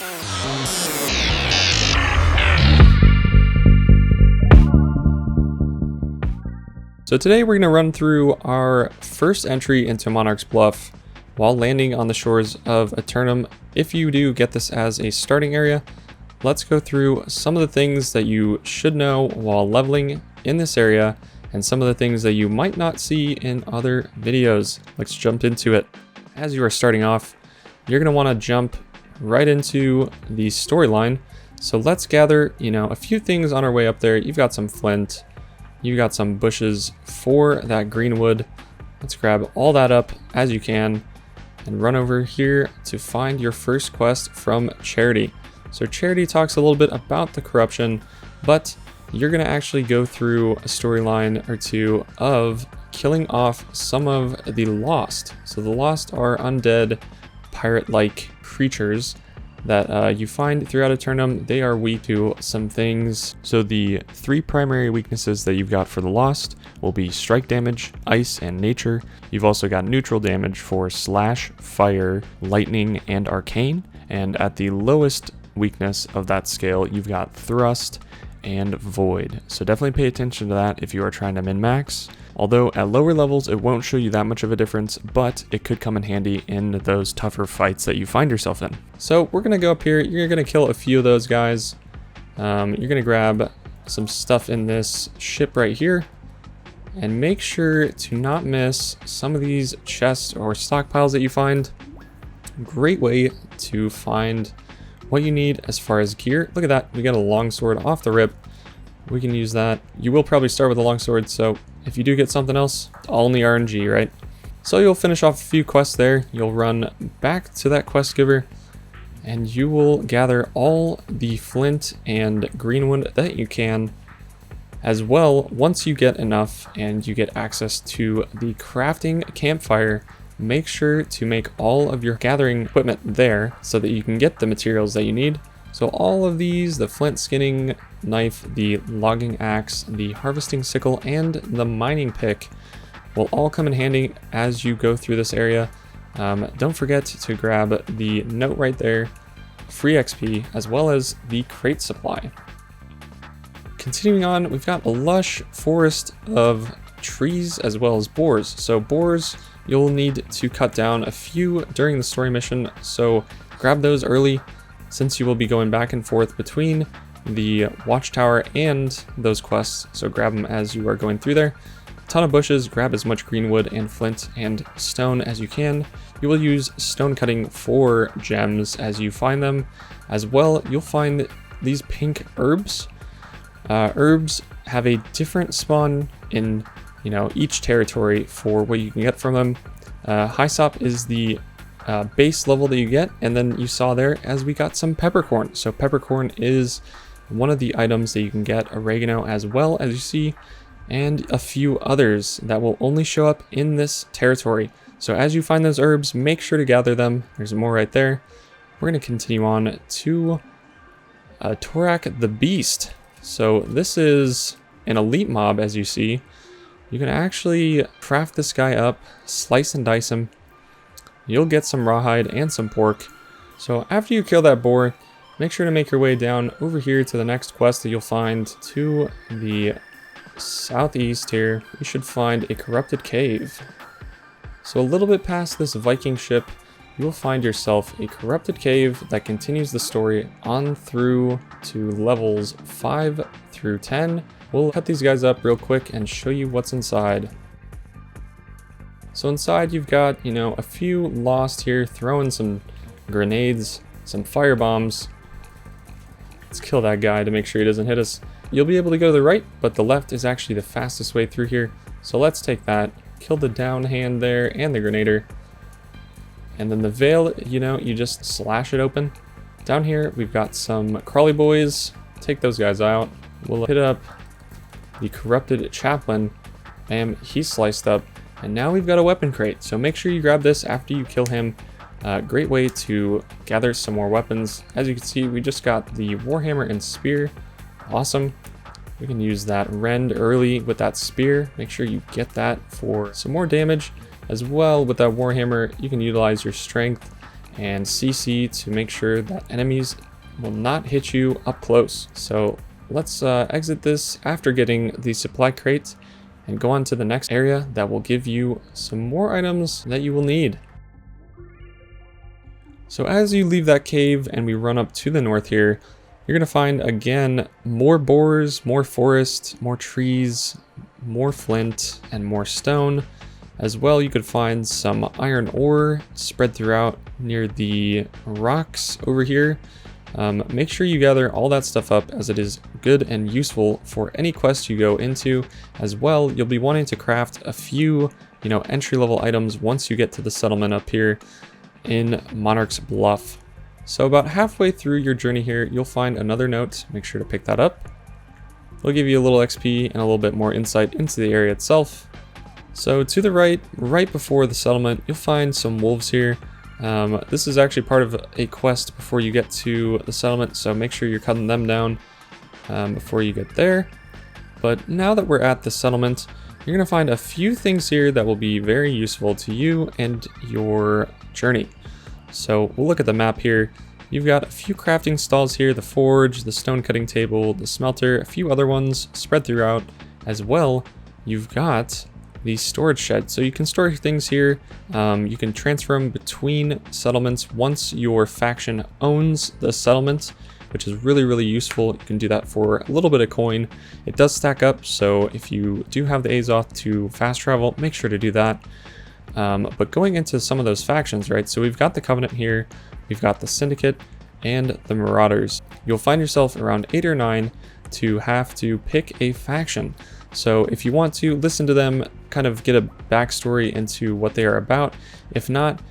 So today we're going to run through our first entry into Monarch's Bluff while landing on the shores of Aeternum. If you do get this as a starting area, let's go through some of the things that you should know while leveling in this area and some of the things that you might not see in other videos. Let's jump into it. As you are starting off, you're going to want to jump right into the storyline. So let's gather, a few things on our way up there. You've got some flint. You've got some bushes for that green wood. Let's grab all that up as you can and run over here to find your first quest from Charity. So Charity talks a little bit about the corruption, but you're going to actually go through a storyline or two of killing off some of the Lost. So the Lost are undead, pirate-like creatures that you find throughout Aeternum. They are weak to some things. So the three primary weaknesses that you've got for the Lost will be strike damage, ice, and nature. You've also got neutral damage for slash, fire, lightning, and arcane. And at the lowest weakness of that scale, you've got thrust and void. So definitely pay attention to that if you are trying to min-max. Although at lower levels, it won't show you that much of a difference, but it could come in handy in those tougher fights that you find yourself in. So we're going to go up here. You're going to kill a few of those guys. You're going to grab some stuff in this ship right here. And make sure to not miss some of these chests or stockpiles that you find. Great way to find what you need as far as gear. Look at that. We got a longsword off the rip. We can use that. You will probably start with a longsword, so if you do get something else, all in the RNG, right? So you'll finish off a few quests there. You'll run back to that quest giver, and you will gather all the flint and greenwood that you can. As well, once you get enough and you get access to the crafting campfire, make sure to make all of your gathering equipment there so that you can get the materials that you need. So all of these, the flint skinning knife, the logging axe, the harvesting sickle, and the mining pick will all come in handy as you go through this area. Don't forget to grab the note right there, free XP, as well as the crate supply. Continuing on, we've got a lush forest of trees as well as boars. So boars, you'll need to cut down a few during the story mission, so grab those early, since you will be going back and forth between the watchtower and those quests. So grab them as you are going through there. Ton of bushes, grab as much greenwood and flint and stone as you can. You will use stone cutting for gems as you find them. As well, you'll find these pink herbs. Herbs have a different spawn in each territory for what you can get from them. Hyssop is the base level that you get, and then you saw there as we got some peppercorn. So peppercorn is one of the items that you can get, oregano as well, as you see, and a few others that will only show up in this territory. So as you find those herbs, make sure to gather them. There's more right there. We're going to continue on to Torak the Beast. So this is an elite mob, as you see. You can actually craft this guy up, slice and dice him. You'll get some rawhide and some pork. So after you kill that boar, make sure to make your way down over here to the next quest that you'll find to the southeast here. You should find a corrupted cave. So a little bit past this Viking ship, you will find yourself a corrupted cave that continues the story on through to levels 5 through 10. We'll cut these guys up real quick and show you what's inside. So inside you've got, a few Lost here, throwing some grenades, some fire bombs. Let's kill that guy to make sure he doesn't hit us. You'll be able to go to the right, but the left is actually the fastest way through here. So let's take that, kill the down hand there and the grenader. And then the veil, you just slash it open. Down here, we've got some crawly boys. Take those guys out. We'll hit up the corrupted chaplain. Bam, he's sliced up. And now we've got a weapon crate, so make sure you grab this after you kill him. Great way to gather some more weapons. As you can see, we just got the warhammer and spear. Awesome. We can use that rend early with that spear. Make sure you get that for some more damage. As well, with that warhammer, you can utilize your strength and CC to make sure that enemies will not hit you up close. So let's exit this after getting the supply crate and go on to the next area that will give you some more items that you will need. So as you leave that cave and we run up to the north here, you're going to find again more boars, more forest, more trees, more flint, and more stone. As well, you could find some iron ore spread throughout near the rocks over here. Make sure you gather all that stuff up, as it is good and useful for any quest you go into. As well, you'll be wanting to craft a few, entry-level items once you get to the settlement up here in Monarch's Bluff. So about halfway through your journey here, you'll find another note. Make sure to pick that up. It'll give you a little XP and a little bit more insight into the area itself. So to the right before the settlement, you'll find some wolves here. This is actually part of a quest before you get to the settlement, so make sure you're cutting them down before you get there. But now that we're at the settlement, you're going to find a few things here that will be very useful to you and your journey. So we'll look at the map here. You've got a few crafting stalls here, the forge, the stone cutting table, the smelter, a few other ones spread throughout. As well, you've got the storage shed. So you can store things here. You can transfer them between settlements once your faction owns the settlement, which is really, really useful. You can do that for a little bit of coin. It does stack up, so if you do have the Azoth to fast travel, make sure to do that. But going into some of those factions, right? So we've got the Covenant here, we've got the Syndicate, and the Marauders. You'll find yourself around 8 or 9 to have to pick a faction. So if you want to listen to them, kind of get a backstory into what they are about. If not,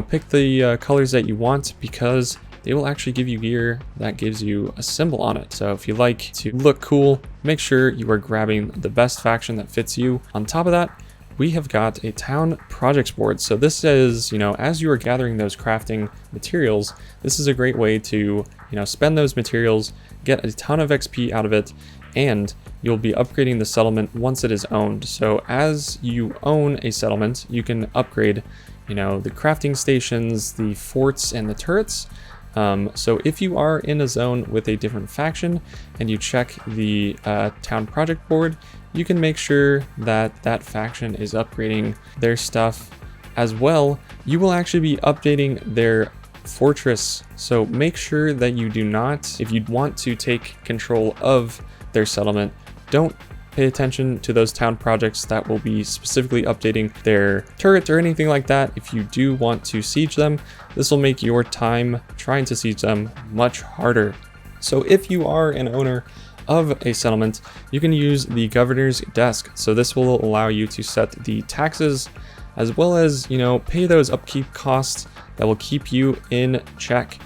pick the colors that you want, because they will actually give you gear that gives you a symbol on it. So if you like to look cool, make sure you are grabbing the best faction that fits you. On top of that, we have got a town projects board. So this is, as you are gathering those crafting materials, this is a great way to, spend those materials, get a ton of XP out of it, and you'll be upgrading the settlement once it is owned. So as you own a settlement, you can upgrade, the crafting stations, the forts, and the turrets. So if you are in a zone with a different faction and you check the town project board, you can make sure that that faction is upgrading their stuff. As well, you will actually be updating their fortress. So make sure that you do not, if you want to take control of their settlement, don't pay attention to those town projects that will be specifically updating their turret or anything like that. If you do want to siege them, this will make your time trying to siege them much harder. So if you are an owner of a settlement, you can use the governor's desk. So this will allow you to set the taxes, as well as, pay those upkeep costs that will keep you in check.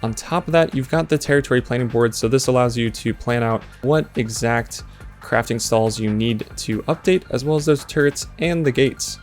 On top of that, you've got the territory planning board. So this allows you to plan out what exact crafting stalls you need to update, as well as those turrets and the gates.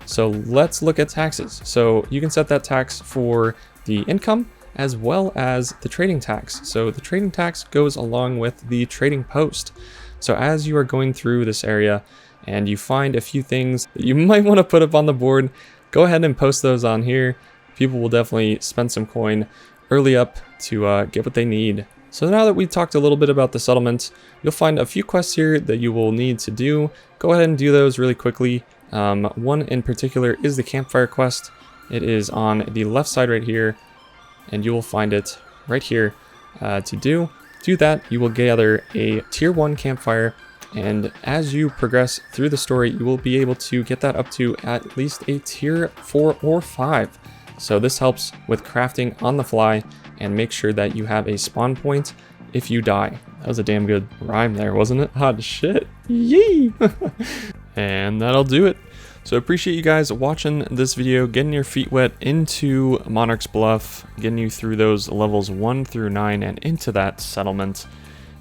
So let's look at taxes. So you can set that tax for the income as well as the trading tax. So the trading tax goes along with the trading post. So as you are going through this area and you find a few things that you might want to put up on the board, go ahead and post those on here. People will definitely spend some coin early up to get what they need. So now that we've talked a little bit about the settlement, you'll find a few quests here that you will need to do. Go ahead and do those really quickly. One in particular is the campfire quest. It is on the left side right here, and you will find it right here to do. To do that, you will gather a tier 1 campfire, and as you progress through the story, you will be able to get that up to at least a tier 4 or 5. So this helps with crafting on the fly and make sure that you have a spawn point if you die. That was a damn good rhyme there, wasn't it? Hot shit. Yee! And that'll do it. So appreciate you guys watching this video, getting your feet wet into Monarch's Bluff, getting you through those levels 1 through 9 and into that settlement,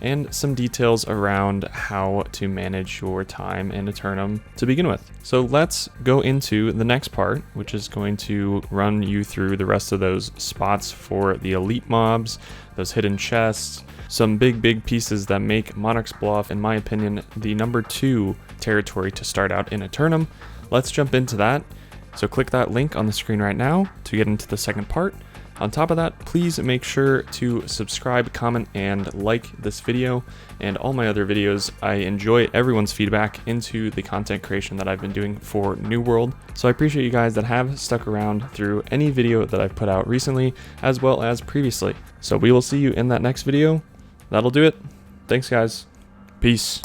and some details around how to manage your time in Aeternum to begin with. So let's go into the next part, which is going to run you through the rest of those spots for the elite mobs, those hidden chests, some big pieces that make Monarch's Bluff, in my opinion, the number 2 territory to start out in Aeternum. Let's jump into that. So click that link on the screen right now to get into the second part. On top of that, please make sure to subscribe, comment, and like this video and all my other videos. I enjoy everyone's feedback into the content creation that I've been doing for New World. So I appreciate you guys that have stuck around through any video that I've put out recently as well as previously. So we will see you in that next video. That'll do it. Thanks guys. Peace.